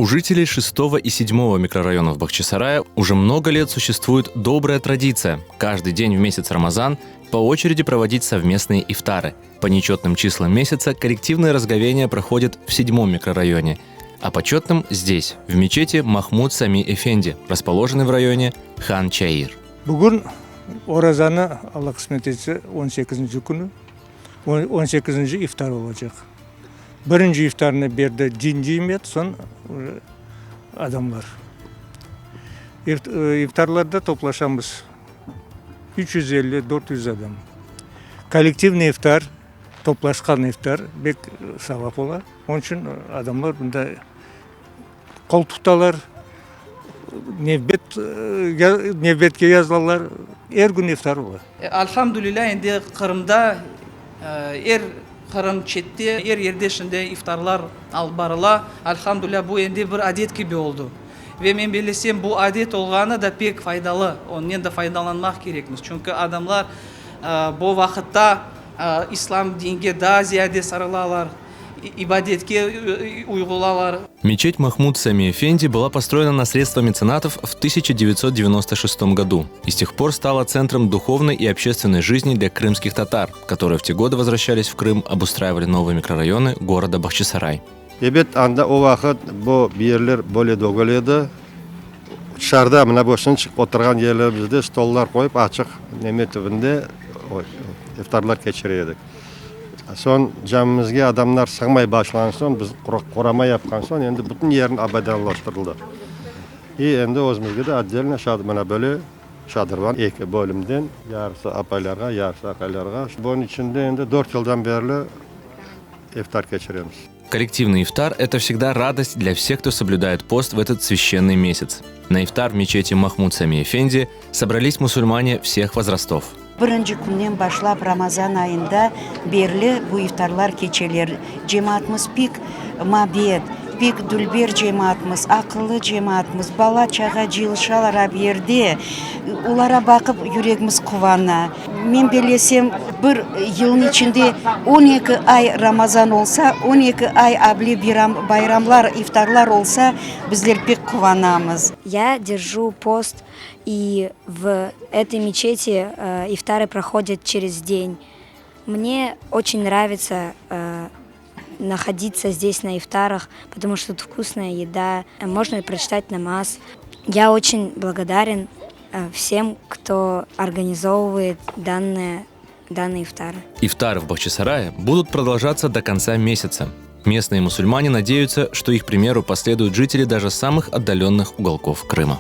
У жителей 6 и 7 микрорайонов Бахчисарая уже много лет существует добрая традиция – каждый день в месяц Рамазан по очереди проводить совместные ифтары. По нечетным числам месяца коллективное разговение проходит в 7 микрорайоне, а по четным – здесь, в мечети Махмуд Сами Эфенди, расположенной в районе Хан Чаир. Бүгін оразаны Алла қысмет етсе 18-ші күні 18-ші ифтар olacak. Birinci iftarını berdi cimiyet, son adamlar. İftarlarda toplaşamız 350-400 adam. Kolektivni iftar, toplaşkan iftar bek savap olar. Onun için adamlar bunda koltuktalar, nevbetke yazılarlar, her gün iftar olar. Elhamdülillah endi Kırım'da Kırım çetti, yerde şimdi iftarlar al barıla. Elhamdülillah bu endi bir adet gibi oldu. Ve ben bilesem bu adet olğanı da pek faydalı. Ondan da faydalanmak gerekmiş. Çünkü adamlar bu vakitte İslam dinine daha ziyade sarılalar, ibadetke uygulalar. Мечеть Махмуд Сами Эфенди была построена на средства меценатов в 1996 году и с тех пор стала центром духовной и общественной жизни для крымских татар, которые в те годы возвращались в Крым, обустраивали новые микрорайоны города Бахчисарай. Evet, anda o vakit bu yerler böyle dogoluydu. Dışarıda mına boşun çıkıp oturgan yerlerimizde stollar koyup açık nimet evinde iftarlar geçiriyorduk. Son camimizge adamlar sığmay başlayan son biz korama yapkan son endi bütün yerin abadanlaştırıldı. Endi özümüzge de отдельно şadımına böyle şadırvan iki bölümden yarısı apalarga, yarısı akalarga. Bunun içinde endi 4 yıldan beri iftar geçiriyoruz. Коллективный ифтар – это всегда радость для всех, кто соблюдает пост в этот священный месяц. На ифтар в мечети Махмуд Сами Эфенди собрались мусульмане всех возрастов. Birinci günden başlap Ramazan ayında berli bu iftarlar keçeler. Cemaatimiz pek mabiyet, pek dülber cemaatimiz, akıllı cemaatimiz, bala çağa cilşalara berdi. Ulara bakıp yüreğimiz kuvana. Men bilesem bir yılın içinde 12 ay Ramazan olsa, 12 ay abli bayramlar, iftarlar olsa bizler pek kuvanamız. Я держу пост, и в этой мечети ифтары проходят через день. Мне очень нравится находиться здесь на ифтарах, потому что тут вкусная еда, можно прочитать намаз. Я очень благодарен всем, кто организовывает данные ифтары. Ифтары в Бахчисарае будут продолжаться до конца месяца. Местные мусульмане надеются, что их примеру последуют жители даже самых отдаленных уголков Крыма.